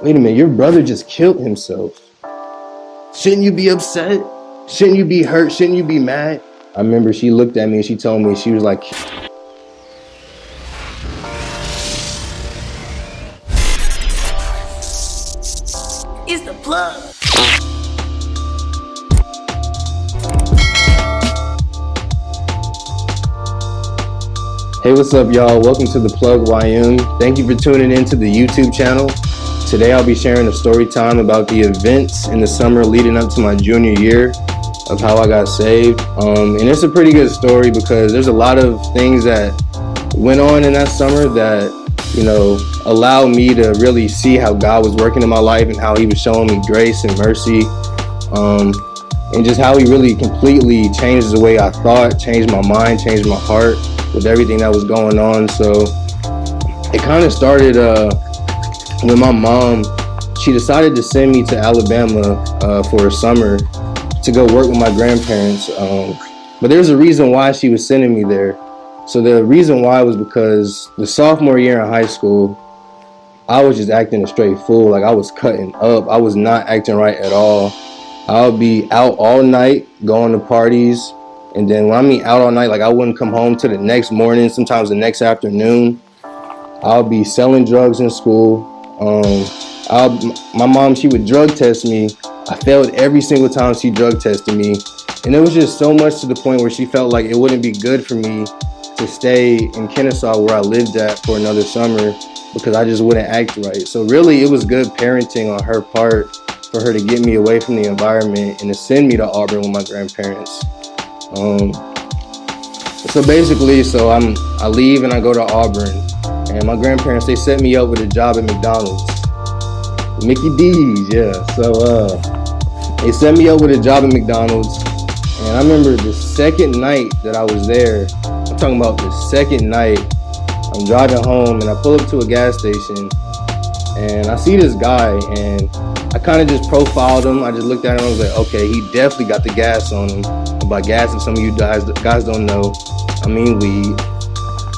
Wait a minute, your brother just killed himself. Shouldn't you be upset? Shouldn't you be hurt? Shouldn't you be mad? I remember she looked at me and she told me, she was like, It's the plug. hey, what's up, y'all? Welcome to the Plug YM. Thank you for tuning in to the YouTube channel. Today I'll be sharing a story time about the events in the summer leading up to my junior year of how I got saved. And it's a pretty good story because there's a lot of things that went on in that summer that, allowed me to really see how God was working in my life and how he was showing me grace and mercy. And just how he really completely changed the way I thought, changed my mind, changed my heart with everything that was going on. So it kind of started when my mom, she decided to send me to Alabama for a summer to go work with my grandparents. But there's a reason why she was sending me there. So the reason why was because the sophomore year in high school, I was just acting a straight fool. Like, I was cutting up. I was not acting right at all. I would be out all night going to parties. And then when I mean out all night, like, I wouldn't come home till the next morning, sometimes the next afternoon. I'll be selling drugs in school. My mom, she would drug test me. I failed every single time she drug tested me. And it was just so much to the point where she felt like it wouldn't be good for me to stay in Kennesaw where I lived at for another summer because I just wouldn't act right. So really, it was good parenting on her part for her to get me away from the environment and to send me to Auburn with my grandparents. So basically, I leave and I go to Auburn, and my grandparents, they set me up with a job at McDonald's. Mickey D's, yeah. So they set me up with a job at McDonald's, and I remember the second night that I was there, I'm talking about the second night, I'm driving home and I pull up to a gas station and I see this guy, and I kind of just profiled him. I just looked at him and I was like, okay, he definitely got the gas on him. And by gas, if some of you guys don't know, I mean weed.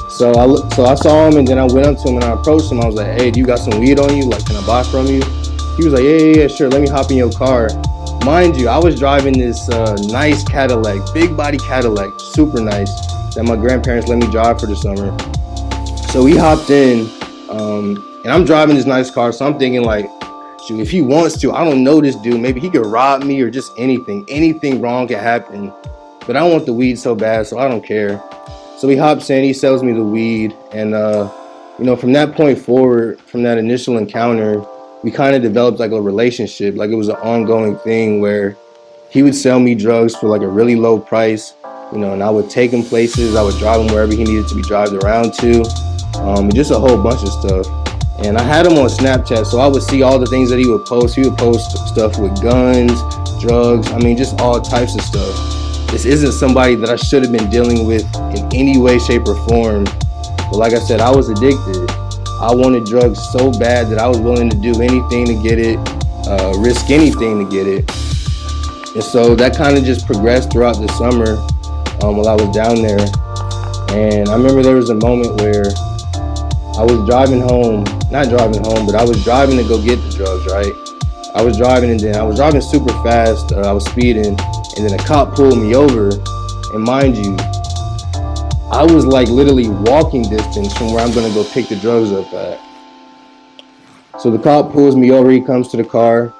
So I saw him, and then I went up to him and I approached him. I was like, hey, do you got some weed on you? Like, can I buy from you? He was like, yeah, sure. Let me hop in your car. Mind you, I was driving this nice Cadillac, big body Cadillac, super nice, that my grandparents let me drive for the summer. So we hopped in, and I'm driving this nice car. So I'm thinking, like, shoot, if he wants to, I don't know this dude. Maybe he could rob me or just anything. Anything wrong could happen. But I want the weed so bad, so I don't care. So he hops in, he sells me the weed, and from that point forward, from that initial encounter, we kind of developed like a relationship. Like, it was an ongoing thing where he would sell me drugs for like a really low price, and I would take him places. I would drive him wherever he needed to be driven around to, and just a whole bunch of stuff. And I had him on Snapchat, so I would see all the things that he would post. He would post stuff with guns, drugs, just all types of stuff. This isn't somebody that I should have been dealing with in any way, shape, or form. But like I said, I was addicted. I wanted drugs so bad that I was willing to do anything to get it, risk anything to get it. And so that kind of just progressed throughout the summer while I was down there. And I remember there was a moment where I was I was driving to go get the drugs, right? I was driving, and then I was driving super fast. I was speeding, and then a cop pulled me over. And mind you, I was like literally walking distance from where I'm gonna go pick the drugs up at. So the cop pulls me over. He comes to the car,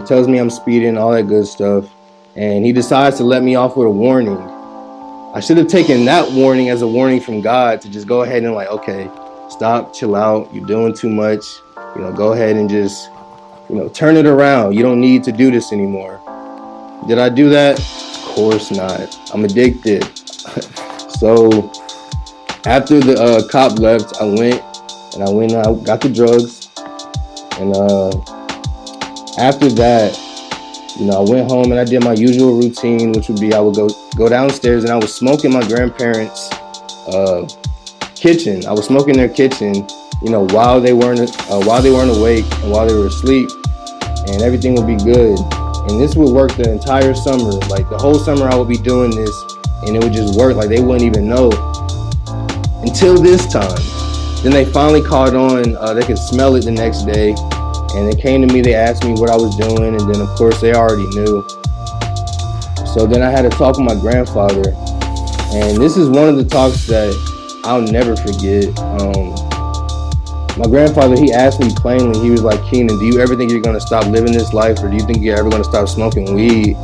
tells me I'm speeding, all that good stuff, and he decides to let me off with a warning. I should have taken that warning as a warning from God to just go ahead and like, okay, stop, chill out. You're doing too much. Go ahead and just, turn it around. You don't need to do this anymore. Did I do that? Of course not. I'm addicted. So after the cop left, I went and I got the drugs. And after that, I went home and I did my usual routine, which would be I would go downstairs and I was smoking my grandparents' kitchen. I was smoking their kitchen, while they weren't awake and while they were asleep, and everything would be good. And this would work the entire summer. Like, the whole summer I would be doing this, and it would just work. Like, they wouldn't even know until this time. Then they finally caught on. They could smell it the next day. And they came to me, they asked me what I was doing, and then of course they already knew. So then I had to talk with my grandfather, and this is one of the talks that I'll never forget. My grandfather, he asked me plainly, he was like, Kenan, do you ever think you're gonna stop living this life, or do you think you're ever gonna stop smoking weed?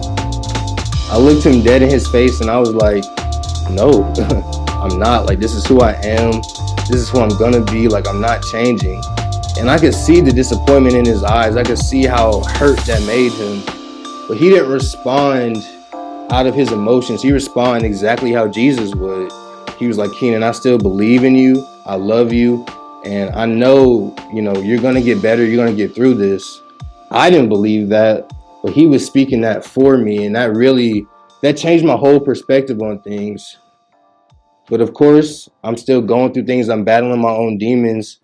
I looked him dead in his face and I was like, no, I'm not. Like, this is who I am. This is who I'm gonna be. Like, I'm not changing. And I could see the disappointment in his eyes. I could see how hurt that made him. But he didn't respond out of his emotions. He responded exactly how Jesus would. He was like, Kenan, I still believe in you. I love you. And I know, you're gonna get better. You're gonna get through this. I didn't believe that, but he was speaking that for me. And that changed my whole perspective on things. But of course, I'm still going through things. I'm battling my own demons.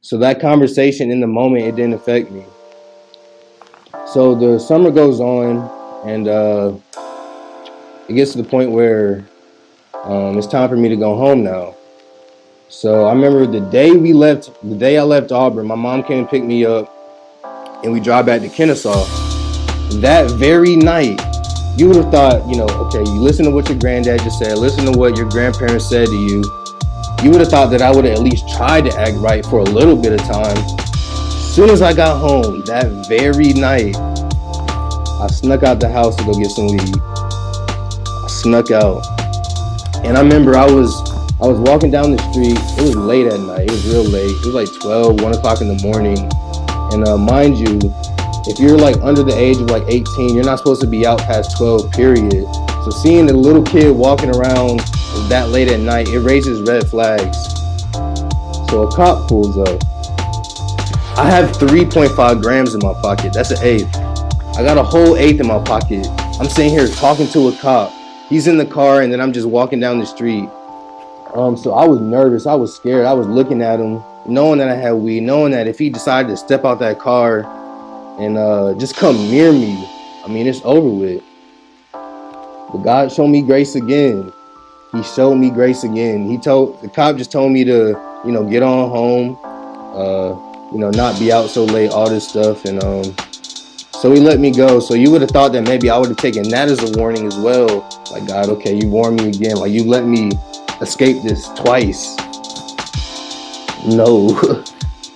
So that conversation in the moment, it didn't affect me. So the summer goes on, and it gets to the point where it's time for me to go home now. So I remember the day I left Auburn, my mom came and picked me up, and we drive back to Kennesaw. That very night, you would have thought, okay, you listen to what your granddad just said, listen to what your grandparents said to you. You would have thought that I would have at least tried to act right for a little bit of time. As soon as I got home, that very night, I snuck out the house to go get some weed. I snuck out. And I remember I was walking down the street. It was late at night. It was real late. It was like 12, 1 o'clock in the morning. And mind you, if you're like under the age of like 18, you're not supposed to be out past 12, period. So seeing a little kid walking around that late at night, it raises red flags. So a cop pulls up. I have 3.5 grams in my pocket. That's an eighth. I got a whole eighth in my pocket. I'm sitting here talking to a cop. He's in the car, and then I'm just walking down the street. So I was nervous. I was scared. I was looking at him, knowing that I had weed, knowing that if he decided to step out that car and just come near me, it's over with. But God showed me grace again. He showed me grace again. The cop just told me to, get on home, not be out so late, all this stuff. And so he let me go. So you would have thought that maybe I would have taken that as a warning as well. Like, God, okay, you warned me again. Like, you let me escape this twice. No,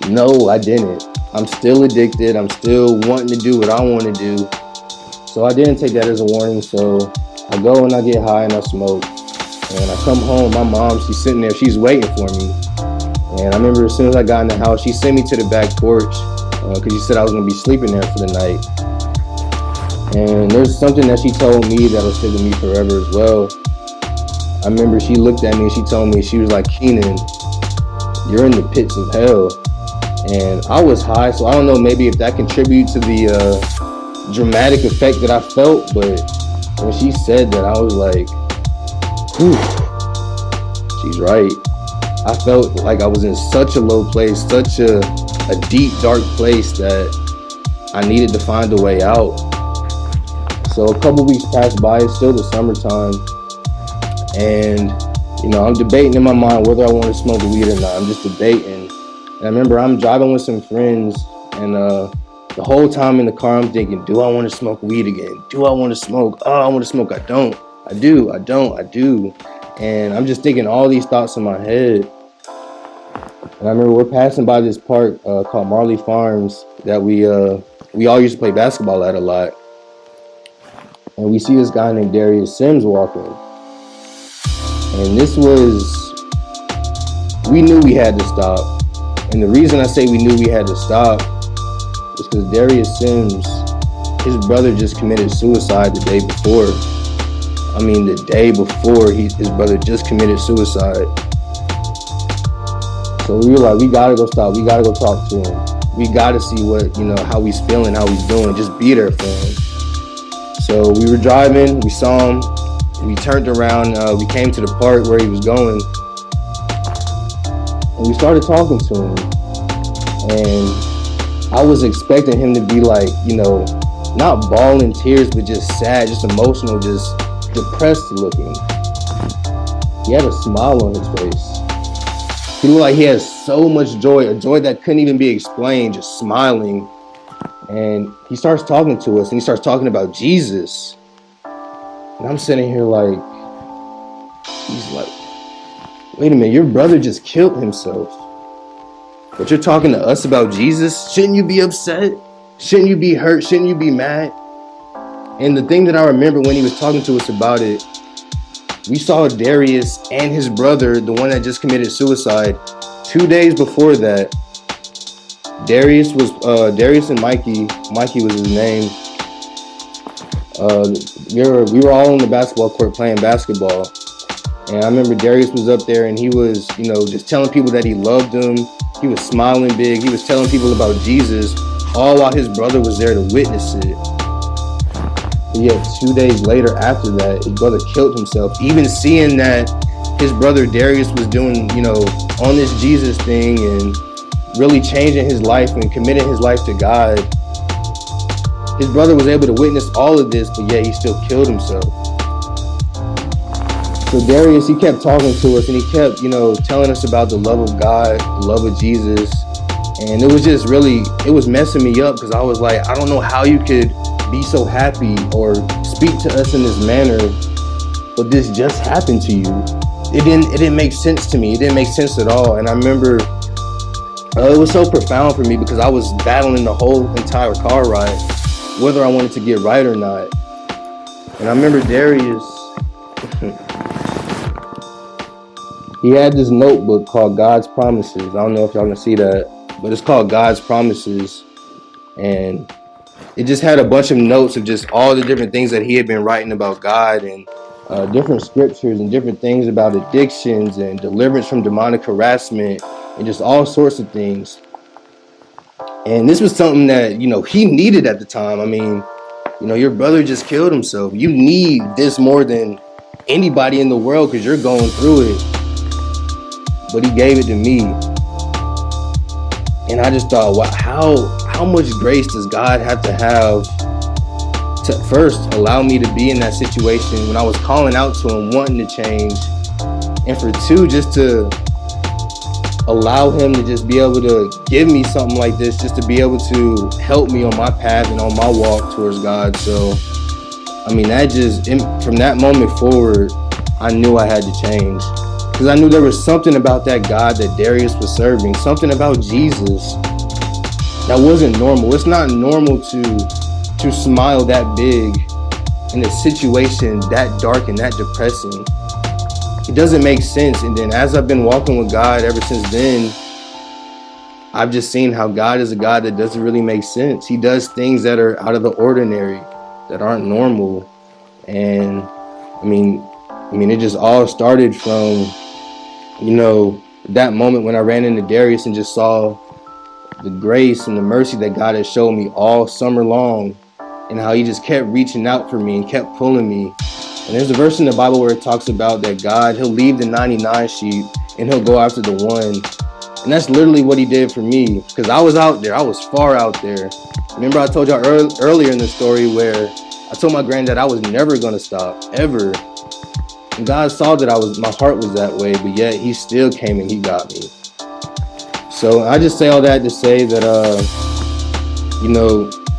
no, I didn't. I'm still addicted. I'm still wanting to do what I want to do. So I didn't take that as a warning. So I go and I get high and I smoke. And I come home, my mom, she's sitting there, she's waiting for me. And I remember as soon as I got in the house, she sent me to the back porch because she said I was going to be sleeping there for the night. And there's something that she told me that'll stick with me forever as well. I remember she looked at me and she told me, she was like, Kenan, you're in the pits of hell. And I was high, so I don't know maybe if that contributed to the dramatic effect that I felt, but when she said that, I was like, whew, she's right. I felt like I was in such a low place, such a deep, dark place that I needed to find a way out. So a couple weeks passed by, it's still the summertime, and I'm debating in my mind whether I want to smoke weed or not. I'm just debating. And I remember I'm driving with some friends, and the whole time in the car I'm thinking, do I want to smoke weed again? Do I want to smoke? Oh, I want to smoke. I don't. I do. I don't. I do. And I'm just thinking all these thoughts in my head. And I remember we're passing by this park called Marley Farms that we all used to play basketball at a lot. And we see this guy named Darius Sims walking. And we knew we had to stop. And the reason I say we knew we had to stop is because Darius Sims, his brother just committed suicide the day before. The day before, his brother just committed suicide. So we were like, we gotta go stop. We gotta go talk to him. We gotta see how he's feeling, how he's doing. Just be there for him. So we were driving, we saw him, we turned around, we came to the park where he was going, and we started talking to him. And I was expecting him to be like, not bawling tears, but just sad, just emotional, just depressed looking. He had a smile on his face. He looked like he had so much joy, a joy that couldn't even be explained, just smiling. And he starts talking to us, and he starts talking about Jesus. And I'm sitting here like, he's like, wait a minute, your brother just killed himself, but you're talking to us about Jesus? Shouldn't you be upset? Shouldn't you be hurt? Shouldn't you be mad? And the thing that I remember when he was talking to us about it, we saw Darius and his brother, the one that just committed suicide, 2 days before that. Darius and Mikey was his name. We were all on the basketball court playing basketball. And I remember Darius was up there, and he was, just telling people that he loved them. He was smiling big. He was telling people about Jesus, all while his brother was there to witness it. But yet 2 days later after that, his brother killed himself. Even seeing that his brother Darius was doing, on this Jesus thing and really changing his life and committing his life to God, his brother was able to witness all of this, but yet he still killed himself. So Darius, he kept talking to us, and he kept, telling us about the love of God, the love of Jesus. And it was just really, it was messing me up, because I was like, I don't know how you could be so happy or speak to us in this manner, but this just happened to you. It didn't make sense to me. It didn't make sense at all. And I remember it was so profound for me, because I was battling the whole entire car ride, whether I wanted to get right or not. And I remember Darius, he had this notebook called God's Promises. I don't know if y'all can see that, but it's called God's Promises. And it just had a bunch of notes of just all the different things that he had been writing about God, and different scriptures and different things about addictions and deliverance from demonic harassment and just all sorts of things. And this was something that, he needed at the time. I mean, your brother just killed himself. You need this more than anybody in the world, because you're going through it. But he gave it to me. And I just thought, wow, how much grace does God have to first allow me to be in that situation when I was calling out to him, wanting to change, and for two, just to allow him to just be able to give me something like this, just to be able to help me on my path and on my walk towards God. So, I mean, from that moment forward, I knew I had to change, because I knew there was something about that God that Darius was serving, something about Jesus that wasn't normal. It's not normal to smile that big in a situation that dark and that depressing. It doesn't make sense. And then as I've been walking with God ever since then, I've just seen how God is a God that doesn't really make sense. He does things that are out of the ordinary, that aren't normal. And I mean, it just all started from, that moment when I ran into Darius and just saw the grace and the mercy that God has showed me all summer long, and how he just kept reaching out for me and kept pulling me. And there's a verse in the Bible where it talks about that God, he'll leave the 99 sheep and he'll go after the one. And that's literally what he did for me, because I was out there. I was far out there. Remember I told y'all earlier in the story where I told my granddad I was never going to stop, ever. And God saw that my heart was that way, but yet he still came and he got me. So I just say all that to say that,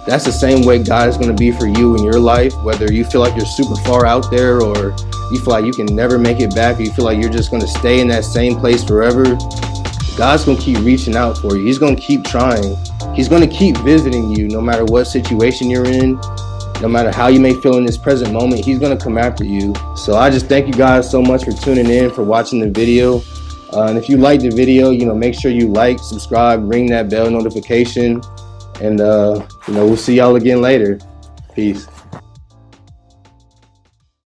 that's the same way God is going to be for you in your life, whether you feel like you're super far out there, or you feel like you can never make it back, or you feel like you're just going to stay in that same place forever. God's going to keep reaching out for you. He's going to keep trying. He's going to keep visiting you no matter what situation you're in, no matter how you may feel in this present moment. He's going to come after you. So I just thank you guys so much for tuning in, for watching the video. And if you like the video, make sure you like, subscribe, ring that bell notification. And, we'll see y'all again later. Peace.